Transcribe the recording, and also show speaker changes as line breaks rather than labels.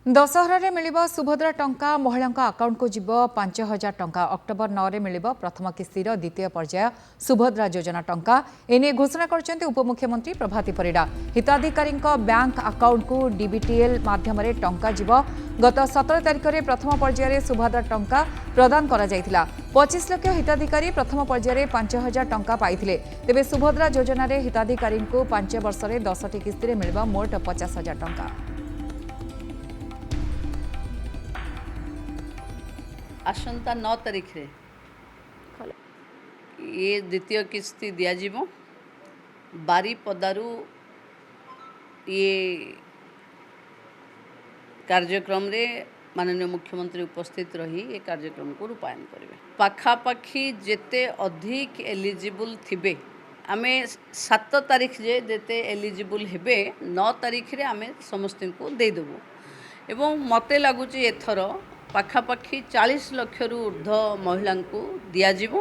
दशहरा मिलिबो सुभद्रा टंका महिला अकाउंट को जीव 5,000 टंका अक्टोबर 9 रे मिलिबो प्रथम किस्तिर द्वितीय पर्याय सुभद्रा योजना टंका एने घोषणा करछन्ते उपमुख्यमंत्री प्रभाती परिडा हिताधिकारी बैंक अकाउंट को डीबीटीएल माध्यम टंका जीव गत 17 तारिख में प्रथम पर्याय सुभद्रा टंका प्रदान करा जायतिला 25 लाख हिताधिकारी प्रथम पर्याय 5,000 टंका पाइथिले तेबे सुभद्रा योजना रे हिताधिकारी को 5 वर्ष रे 10टी किस्तिर मिलिबो मोट 50,000 टंका।
आसंता 9 तारिख रे ये द्वितीय किस्ती दिज्व बारीपदारू ये कार्यक्रम रे माननीय मुख्यमंत्री उपस्थित रही ये कार्यक्रम को रूपायन करेंगे। पाखापाखी जेते अधिक एलिजिबल थिबे आमे 7 तारिख जे जेते एलिजिबल हेबे 9 तारिख रे आमे समस्त को दे देबो एवं मते लागुची एथरो पाखापाखी 40 लाख ऊर्ध्व महिला को दिज्व।